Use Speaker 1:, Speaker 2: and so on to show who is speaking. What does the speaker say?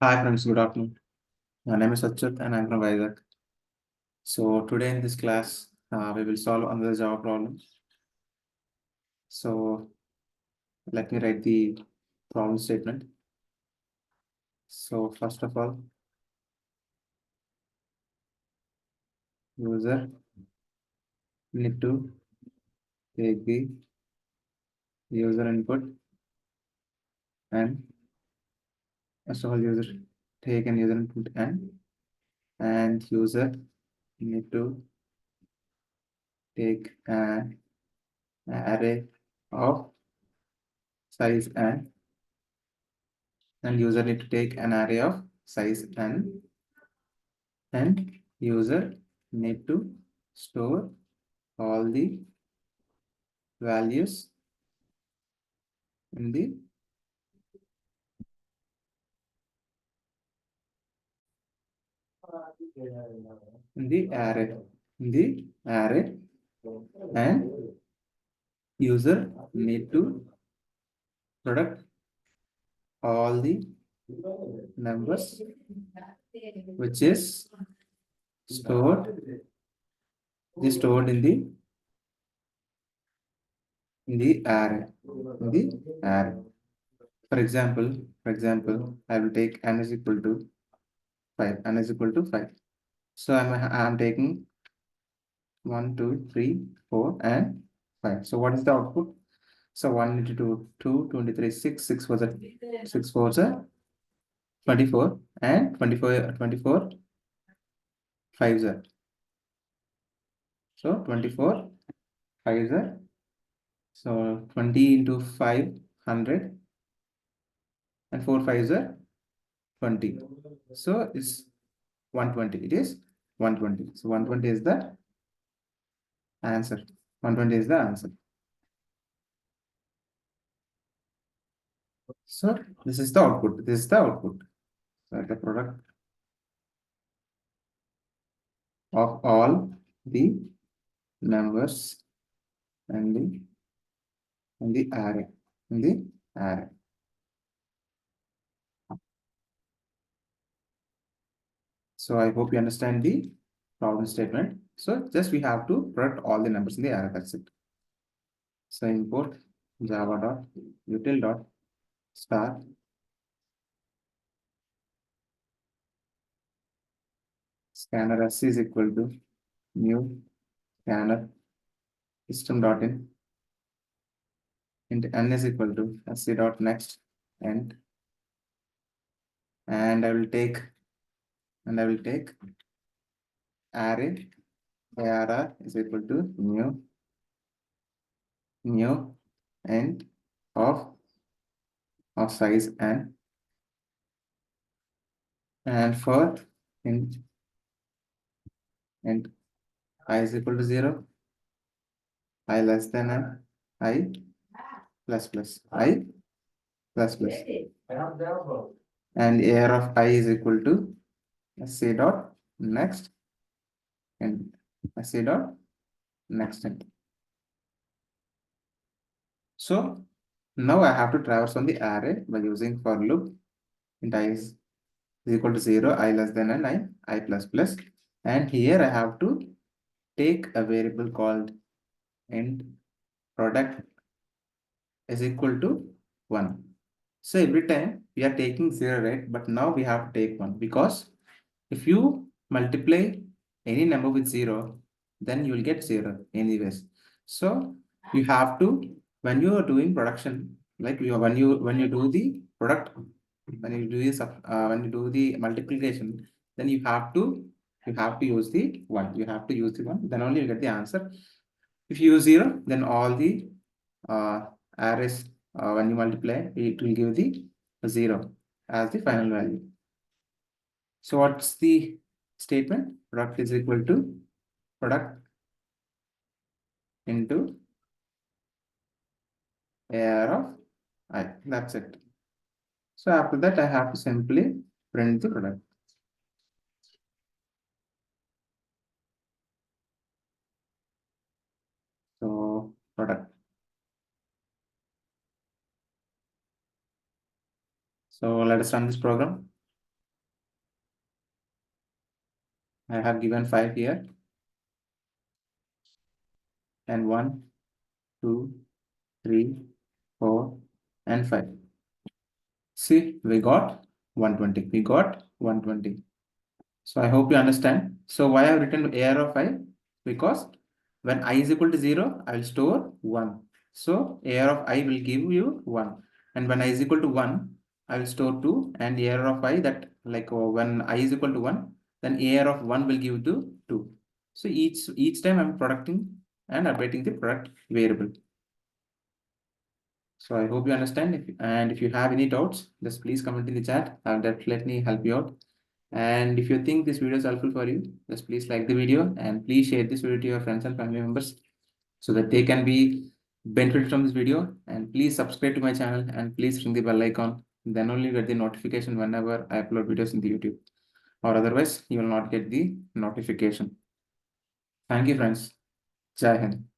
Speaker 1: Hi friends, good afternoon. My name is Achyut and I'm from Vizag. So today in this class, we will solve another Java problem. So let me write the problem statement. So first of all, user need to take the user input and first of all user take an user input and user need to take an array of size and user need to take an array of size and user need to store all the values in the array and user need to product all the numbers which is stored stored in the array. For example, I will take n is equal to 5. N is equal to 5. So I'm taking 1, 2, 3, 4, and 5. So what is the output? So 1 into 2, 2, 23, 6, 6 was a 6 was a 24, and 24 5s are. So 24 5s are. So 20 into 5, 100, and 4 5s are 20. So it's 120. It is 120. So 120 is the answer. 120 is the answer. So this is the output. This is the output. So the product of all the numbers and the array. In the array. So I hope you understand the problem statement. So just we have to product all the numbers in the array. That's it. So import java.util.star scanner s is equal to new scanner system.in int n is equal to sc.next and I will take array arr is equal to new and of size and for int and I is equal to 0, I less than I plus plus I plus plus and air of I is equal to say dot next and say dot next end. So now I have to traverse on the array by using for loop int I is equal to 0, I less than and I plus plus, and here I have to take a variable called int product is equal to 1. So every time we are taking 0, right? But now we have to take 1 because if you multiply any number with 0, then you will get 0 anyways. So you have to, when you are doing production, like when you do the product, when you do the multiplication, then you have to use the 1. You have to use the 1, then only you get the answer. If you use 0, then all the uh, arrays when you multiply, it will give the 0 as the final value. So what's the statement? Product is equal to product into AR of I. That's it. So after that, I have to simply print the product. So product. So let us run this program. I have given 5 here, and 1, 2, 3, 4, and 5. See, we got 120. We got 120. So I hope you understand. So why I have written AR of I? Because when I is equal to 0, I will store 1. So AR of I will give you 1. And when I is equal to 1, I will store 2. And AR of I, that like when I is equal to 1, then AR of 1 will give to 2. So each time I'm producting and updating the product variable. So I hope you understand. If you have any doubts, just please comment in the chat. I'll definitely help you out. And if you think this video is helpful for you, just please like the video and please share this video to your friends and family members so that they can be benefited from this video. And please subscribe to my channel and please ring the bell icon. Then only get the notification whenever I upload videos in the YouTube. Or otherwise, you will not get the notification. Thank you, friends. Jai Hind.